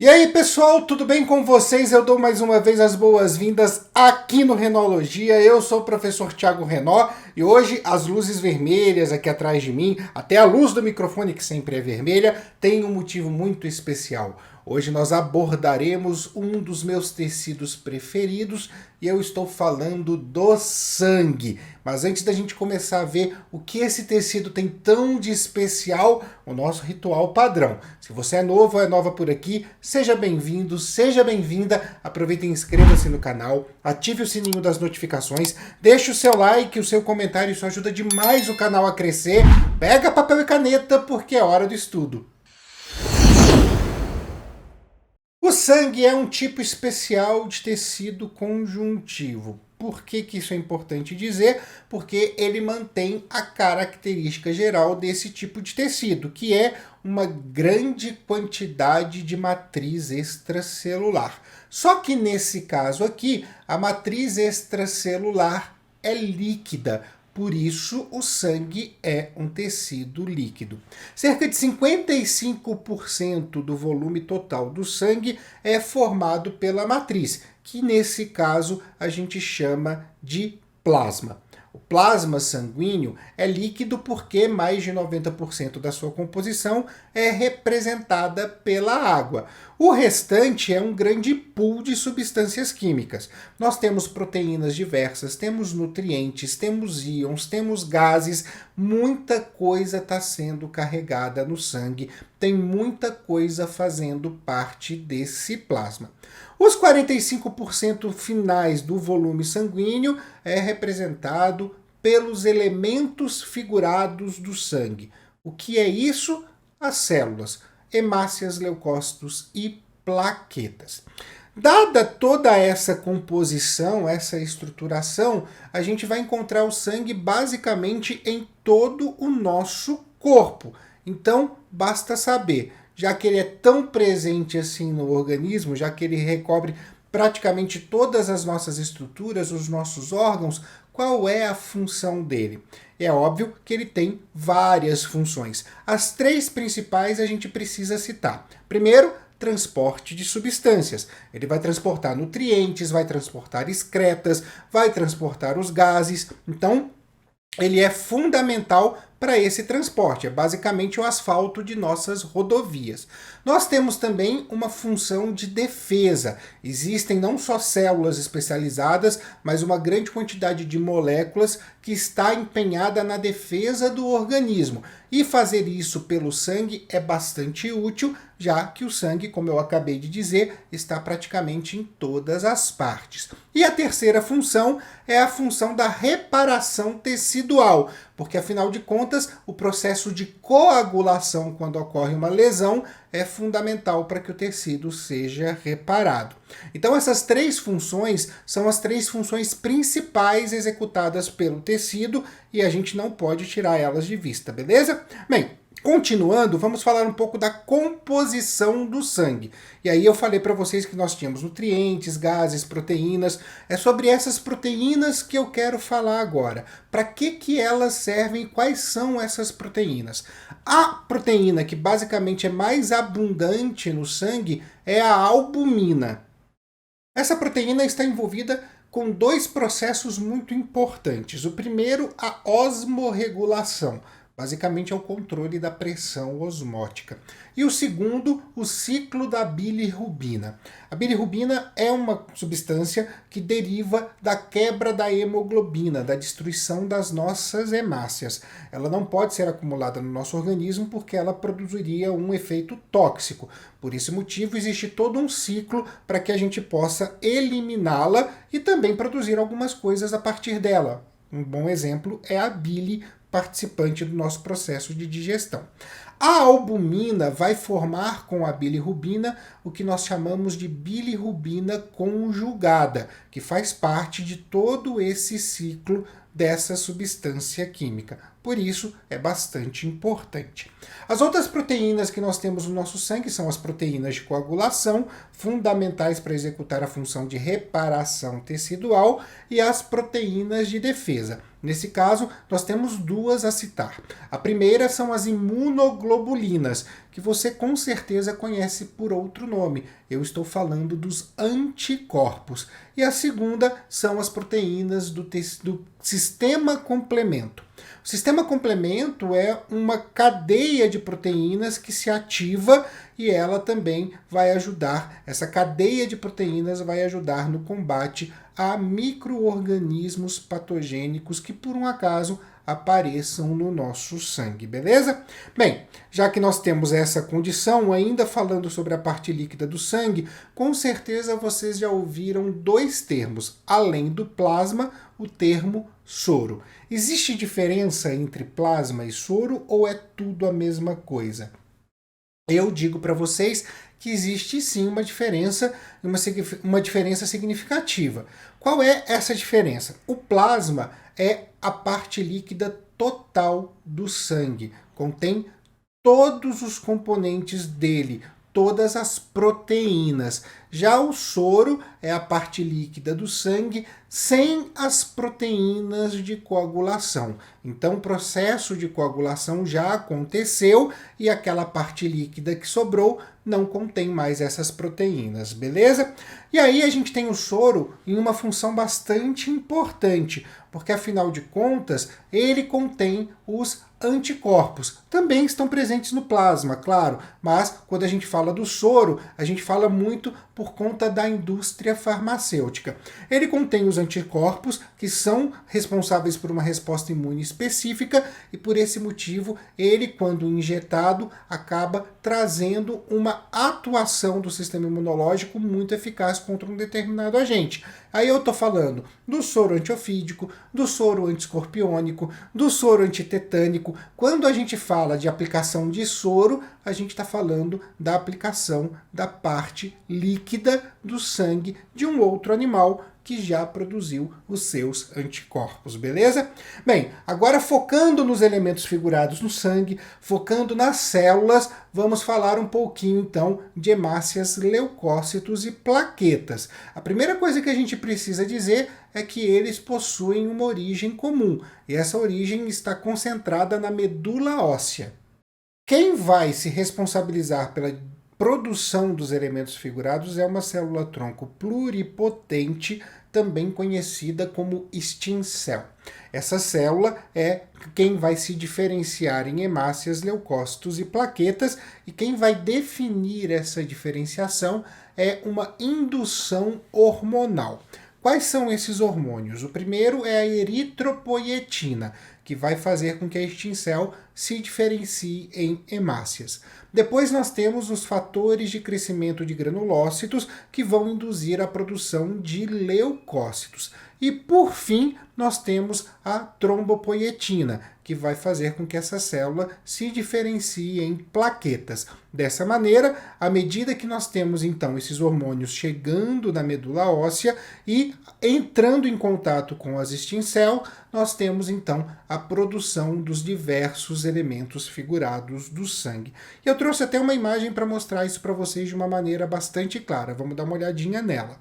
E aí pessoal, tudo bem com vocês? Eu dou mais uma vez as boas-vindas aqui no Renologia. Eu sou o professor Thiago Renó e hoje as luzes vermelhas aqui atrás de mim, até a luz do microfone que sempre é vermelha, tem um motivo muito especial. Hoje nós abordaremos um dos meus tecidos preferidos e eu estou falando do sangue. Mas antes da gente começar a ver o que esse tecido tem tão de especial, o nosso ritual padrão. Se você é novo ou é nova por aqui, seja bem-vindo, seja bem-vinda. Aproveite e inscreva-se no canal, ative o sininho das notificações, deixe o seu like, o seu comentário, isso ajuda demais o canal a crescer. Pega papel e caneta porque é hora do estudo. O sangue é um tipo especial de tecido conjuntivo. Por que isso é importante dizer? Porque ele mantém a característica geral desse tipo de tecido, que é uma grande quantidade de matriz extracelular. Só que nesse caso aqui, a matriz extracelular é líquida. Por isso, o sangue é um tecido líquido. Cerca de 55% do volume total do sangue é formado pela matriz, que nesse caso a gente chama de plasma. O plasma sanguíneo é líquido porque mais de 90% da sua composição é representada pela água. O restante é um grande pool de substâncias químicas. Nós temos proteínas diversas, temos nutrientes, temos íons, temos gases, muita coisa está sendo carregada no sangue, tem muita coisa fazendo parte desse plasma. Os 45% finais do volume sanguíneo é representado pelos elementos figurados do sangue. O que é isso? As células, hemácias, leucócitos e plaquetas. Dada toda essa composição, essa estruturação, a gente vai encontrar o sangue basicamente em todo o nosso corpo. Então, basta saber, já que ele é tão presente assim no organismo, já que ele recobre praticamente todas as nossas estruturas, os nossos órgãos, qual é a função dele? É óbvio que ele tem várias funções. As três principais a gente precisa citar. Primeiro, transporte de substâncias. Ele vai transportar nutrientes, vai transportar excretas, vai transportar os gases. Então, ele é fundamental para esse transporte, é basicamente o asfalto de nossas rodovias. Nós temos também uma função de defesa. Existem não só células especializadas, mas uma grande quantidade de moléculas que está empenhada na defesa do organismo. E fazer isso pelo sangue é bastante útil, já que o sangue, como eu acabei de dizer, está praticamente em todas as partes. E a terceira função é a função da reparação tecidual, porque afinal de contas, o processo de coagulação quando ocorre uma lesão é fundamental para que o tecido seja reparado. Então essas três funções são as três funções principais executadas pelo tecido e a gente não pode tirar elas de vista, beleza? Bem, continuando, vamos falar um pouco da composição do sangue. E aí eu falei para vocês que nós tínhamos nutrientes, gases, proteínas. É sobre essas proteínas que eu quero falar agora. Para que elas servem e quais são essas proteínas? A proteína que basicamente é mais abundante no sangue é a albumina. Essa proteína está envolvida com dois processos muito importantes. O primeiro, a osmorregulação. Basicamente é o controle da pressão osmótica. E o segundo, o ciclo da bilirrubina. A bilirrubina é uma substância que deriva da quebra da hemoglobina, da destruição das nossas hemácias. Ela não pode ser acumulada no nosso organismo porque ela produziria um efeito tóxico. Por esse motivo, existe todo um ciclo para que a gente possa eliminá-la e também produzir algumas coisas a partir dela. Um bom exemplo é a bile, participante do nosso processo de digestão. A albumina vai formar com a bilirrubina o que nós chamamos de bilirrubina conjugada, que faz parte de todo esse ciclo dessa substância química. Por isso, é bastante importante. As outras proteínas que nós temos no nosso sangue são as proteínas de coagulação, fundamentais para executar a função de reparação tecidual, e as proteínas de defesa. Nesse caso, nós temos duas a citar. A primeira são as imunoglobulinas, que você com certeza conhece por outro nome. Eu estou falando dos anticorpos. E a segunda são as proteínas do sistema complemento. O sistema complemento é uma cadeia de proteínas que se ativa e ela também vai ajudar, essa cadeia de proteínas vai ajudar no combate a micro-organismos patogênicos que por um acaso apareçam no nosso sangue, beleza? Bem, já que nós temos essa condição, ainda falando sobre a parte líquida do sangue, com certeza vocês já ouviram dois termos, além do plasma, o termo soro. Existe diferença entre plasma e soro ou é tudo a mesma coisa? Eu digo para vocês que existe sim uma diferença significativa. Qual é essa diferença? O plasma é a parte líquida total do sangue, contém todos os componentes dele, todas as proteínas. Já o soro é a parte líquida do sangue sem as proteínas de coagulação. Então, o processo de coagulação já aconteceu e aquela parte líquida que sobrou não contém mais essas proteínas, beleza? E aí a gente tem o soro em uma função bastante importante, porque afinal de contas, ele contém os anticorpos. Também estão presentes no plasma, claro, mas quando a gente fala do soro, a gente fala muito por conta da indústria farmacêutica. Ele contém os anticorpos, que são responsáveis por uma resposta imune específica, e por esse motivo, ele, quando injetado, acaba trazendo uma atuação do sistema imunológico muito eficaz contra um determinado agente. Aí eu estou falando do soro antiofídico, do soro antiescorpiônico, do soro antitetânico. Quando a gente fala de aplicação de soro, a gente está falando da aplicação da parte líquida do sangue de um outro animal que já produziu os seus anticorpos, beleza? Bem, agora focando nos elementos figurados no sangue, focando nas células, vamos falar um pouquinho então de hemácias, leucócitos e plaquetas. A primeira coisa que a gente precisa dizer é que eles possuem uma origem comum, e essa origem está concentrada na medula óssea. Quem vai se responsabilizar pela produção dos elementos figurados é uma célula-tronco pluripotente, também conhecida como stem cell. Essa célula é quem vai se diferenciar em hemácias, leucócitos e plaquetas, e quem vai definir essa diferenciação é uma indução hormonal. Quais são esses hormônios? O primeiro é a eritropoietina, que vai fazer com que a stem cell se diferencie em hemácias. Depois nós temos os fatores de crescimento de granulócitos, que vão induzir a produção de leucócitos. E por fim, nós temos a trombopoietina, que vai fazer com que essa célula se diferencie em plaquetas. Dessa maneira, à medida que nós temos então esses hormônios chegando na medula óssea e entrando em contato com as stem cell, nós temos então a produção dos diversos elementos figurados do sangue. E eu trouxe até uma imagem para mostrar isso para vocês de uma maneira bastante clara. Vamos dar uma olhadinha nela.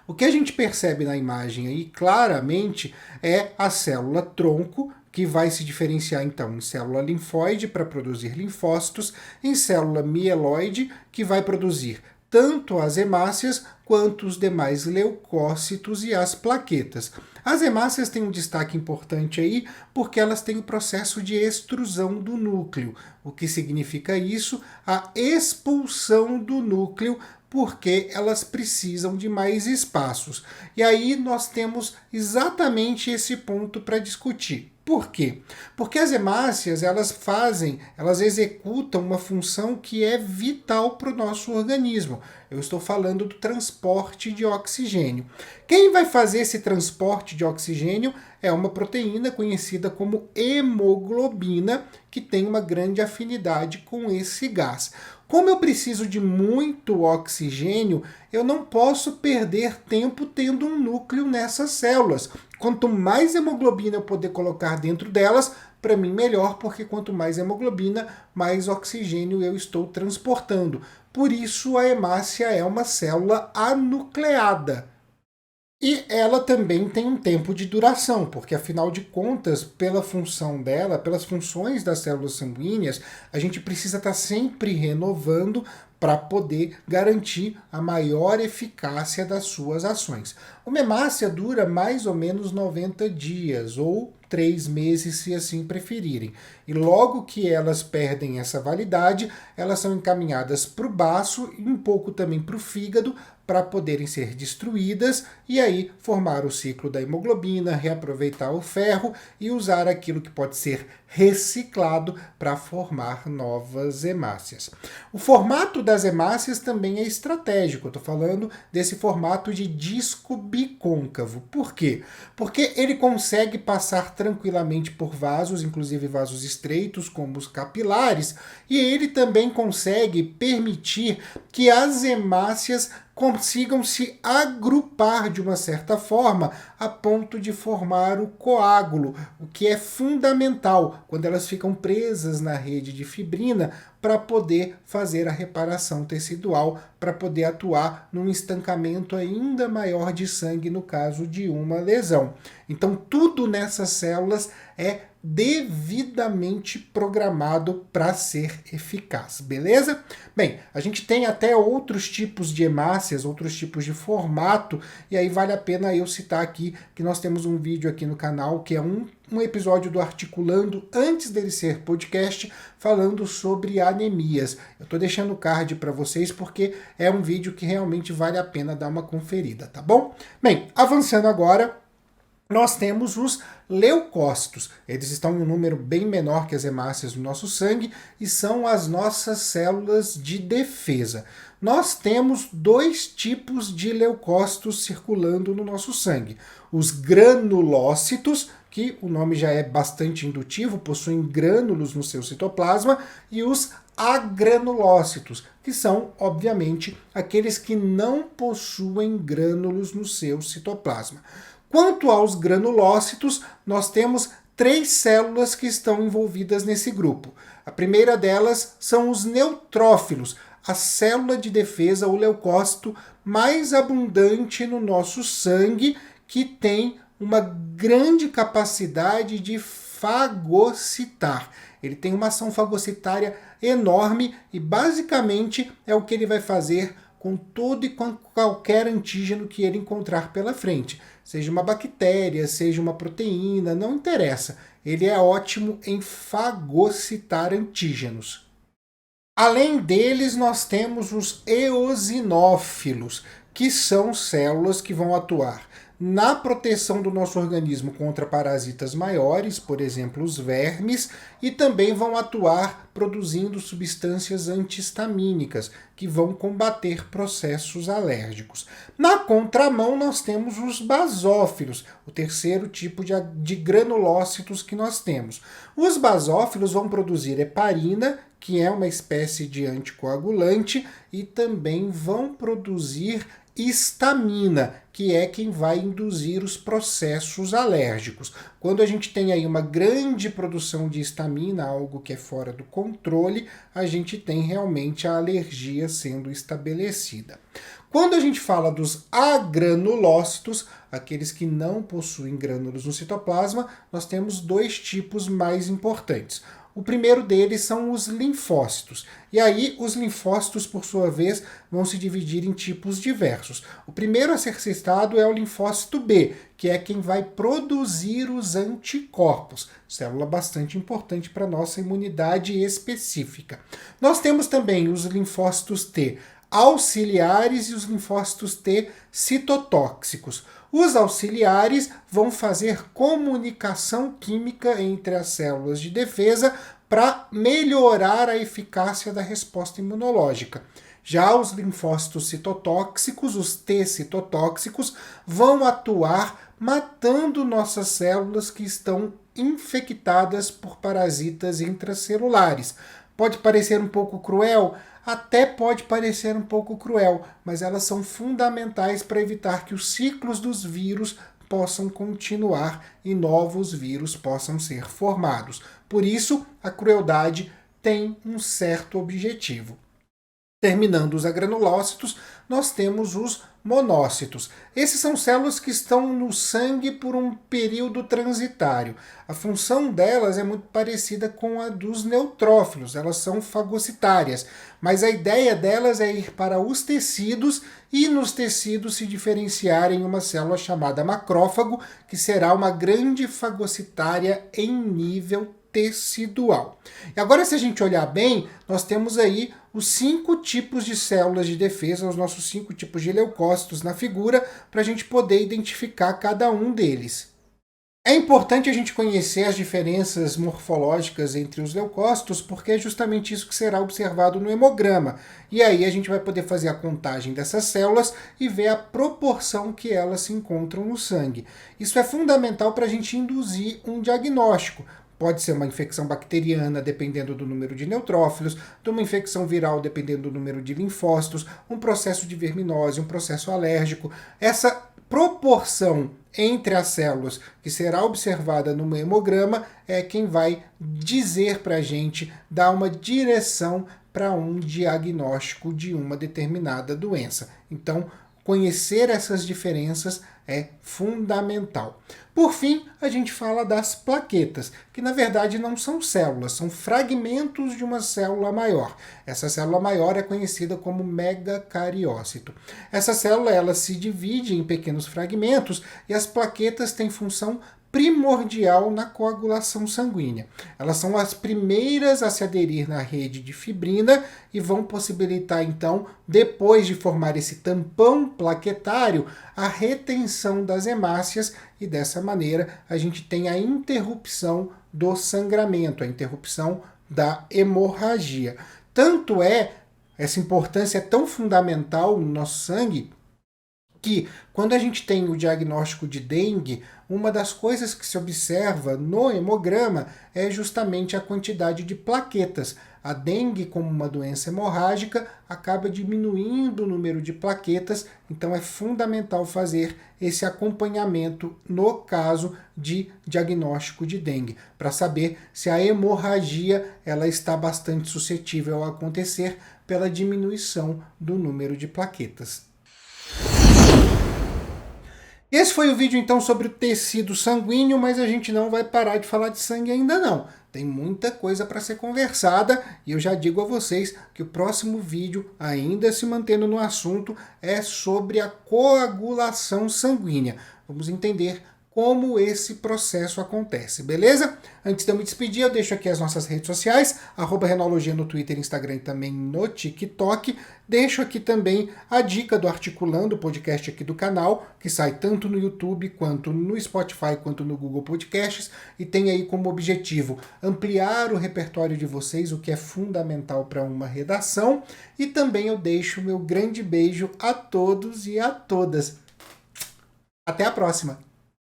O que a gente percebe na imagem aí claramente é a célula tronco, que vai se diferenciar então em célula linfóide para produzir linfócitos, em célula mieloide, que vai produzir tanto as hemácias quanto os demais leucócitos e as plaquetas. As hemácias têm um destaque importante aí porque elas têm o processo de extrusão do núcleo. O que significa isso? A expulsão do núcleo, porque elas precisam de mais espaços. E aí nós temos exatamente esse ponto para discutir. Por quê? Porque as hemácias, elas executam uma função que é vital para o nosso organismo. Eu estou falando do transporte de oxigênio. Quem vai fazer esse transporte de oxigênio é uma proteína conhecida como hemoglobina, que tem uma grande afinidade com esse gás. Como eu preciso de muito oxigênio, eu não posso perder tempo tendo um núcleo nessas células. Quanto mais hemoglobina eu poder colocar dentro delas, para mim melhor, porque quanto mais hemoglobina, mais oxigênio eu estou transportando. Por isso a hemácia é uma célula anucleada. E ela também tem um tempo de duração, porque afinal de contas, pela função dela, pelas funções das células sanguíneas, a gente precisa estar sempre renovando para poder garantir a maior eficácia das suas ações. Uma hemácia dura mais ou menos 90 dias, ou 3 meses, se assim preferirem. E logo que elas perdem essa validade, elas são encaminhadas para o baço e um pouco também para o fígado, para poderem ser destruídas e aí formar o ciclo da hemoglobina, reaproveitar o ferro e usar aquilo que pode ser reciclado para formar novas hemácias. O formato das hemácias também é estratégico. Eu estou falando desse formato de disco bicôncavo. Por quê? Porque ele consegue passar tranquilamente por vasos, inclusive vasos estreitos, como os capilares, e ele também consegue permitir que as hemácias consigam se agrupar de uma certa forma a ponto de formar o coágulo, o que é fundamental quando elas ficam presas na rede de fibrina para poder fazer a reparação tecidual, para poder atuar num estancamento ainda maior de sangue no caso de uma lesão. Então, tudo nessas células é devidamente programado para ser eficaz, beleza? Bem, a gente tem até outros tipos de hemácias, outros tipos de formato, e aí vale a pena eu citar aqui que nós temos um vídeo aqui no canal que é um episódio do Articulando, antes dele ser podcast, falando sobre anemias. Eu estou deixando o card para vocês porque é um vídeo que realmente vale a pena dar uma conferida, tá bom? Bem, avançando agora, nós temos os leucócitos. Eles estão em um número bem menor que as hemácias do nosso sangue e são as nossas células de defesa. Nós temos dois tipos de leucócitos circulando no nosso sangue. Os granulócitos, que o nome já é bastante indutivo, possuem grânulos no seu citoplasma, e os agranulócitos, que são, obviamente, aqueles que não possuem grânulos no seu citoplasma. Quanto aos granulócitos, nós temos 3 células que estão envolvidas nesse grupo. A primeira delas são os neutrófilos, a célula de defesa, o leucócito mais abundante no nosso sangue, que tem uma grande capacidade de fagocitar. Ele tem uma ação fagocitária enorme e basicamente é o que ele vai fazer com todo e com qualquer antígeno que ele encontrar pela frente. Seja uma bactéria, seja uma proteína, não interessa. Ele é ótimo em fagocitar antígenos. Além deles, nós temos os eosinófilos, que são células que vão atuar na proteção do nosso organismo contra parasitas maiores, por exemplo, os vermes, e também vão atuar produzindo substâncias antihistamínicas, que vão combater processos alérgicos. Na contramão, nós temos os basófilos, o terceiro tipo de granulócitos que nós temos. Os basófilos vão produzir heparina, que é uma espécie de anticoagulante, e também vão produzir histamina, que é quem vai induzir os processos alérgicos. Quando a gente tem aí uma grande produção de histamina, algo que é fora do controle, a gente tem realmente a alergia sendo estabelecida. Quando a gente fala dos agranulócitos, aqueles que não possuem grânulos no citoplasma, nós temos 2 tipos mais importantes. O primeiro deles são os linfócitos. E aí, os linfócitos, por sua vez, vão se dividir em tipos diversos. O primeiro a ser citado é o linfócito B, que é quem vai produzir os anticorpos, célula bastante importante para a nossa imunidade específica. Nós temos também os linfócitos T auxiliares e os linfócitos T citotóxicos. Os auxiliares vão fazer comunicação química entre as células de defesa para melhorar a eficácia da resposta imunológica. Já os linfócitos citotóxicos, os T citotóxicos, vão atuar matando nossas células que estão infectadas por parasitas intracelulares. Pode parecer um pouco cruel? Até pode parecer um pouco cruel, mas elas são fundamentais para evitar que os ciclos dos vírus possam continuar e novos vírus possam ser formados. Por isso, a crueldade tem um certo objetivo. Terminando os agranulócitos, nós temos os monócitos. Esses são células que estão no sangue por um período transitário. A função delas é muito parecida com a dos neutrófilos, elas são fagocitárias, mas a ideia delas é ir para os tecidos e nos tecidos se diferenciar em uma célula chamada macrófago, que será uma grande fagocitária em nível tecidual. E agora, se a gente olhar bem, nós temos aí os 5 tipos de células de defesa, os nossos 5 tipos de leucócitos na figura, para a gente poder identificar cada um deles. É importante a gente conhecer as diferenças morfológicas entre os leucócitos, porque é justamente isso que será observado no hemograma. E aí a gente vai poder fazer a contagem dessas células e ver a proporção que elas se encontram no sangue. Isso é fundamental para a gente induzir um diagnóstico. Pode ser uma infecção bacteriana, dependendo do número de neutrófilos, de uma infecção viral, dependendo do número de linfócitos, um processo de verminose, um processo alérgico. Essa proporção entre as células que será observada no hemograma é quem vai dizer para a gente, dar uma direção para um diagnóstico de uma determinada doença. Então, conhecer essas diferenças é fundamental. Por fim, a gente fala das plaquetas, que na verdade não são células, são fragmentos de uma célula maior. Essa célula maior é conhecida como megacariócito. Essa célula ela se divide em pequenos fragmentos e as plaquetas têm função primordial na coagulação sanguínea. Elas são as primeiras a se aderir na rede de fibrina e vão possibilitar, então, depois de formar esse tampão plaquetário, a retenção das hemácias e dessa maneira a gente tem a interrupção do sangramento, a interrupção da hemorragia. Tanto é, essa importância é tão fundamental no nosso sangue, que quando a gente tem o diagnóstico de dengue, uma das coisas que se observa no hemograma é justamente a quantidade de plaquetas. A dengue, como uma doença hemorrágica, acaba diminuindo o número de plaquetas, então é fundamental fazer esse acompanhamento no caso de diagnóstico de dengue, para saber se a hemorragia ela está bastante suscetível a acontecer pela diminuição do número de plaquetas. Esse foi o vídeo então sobre o tecido sanguíneo, mas a gente não vai parar de falar de sangue ainda não. Tem muita coisa para ser conversada e eu já digo a vocês que o próximo vídeo, ainda se mantendo no assunto, é sobre a coagulação sanguínea. Vamos entender como esse processo acontece, beleza? Antes de eu me despedir, eu deixo aqui as nossas redes sociais, @Renologia no Twitter, Instagram e também no TikTok. Deixo aqui também a dica do Articulando, o podcast aqui do canal, que sai tanto no YouTube, quanto no Spotify, quanto no Google Podcasts, e tem aí como objetivo ampliar o repertório de vocês, o que é fundamental para uma redação, e também eu deixo meu grande beijo a todos e a todas. Até a próxima!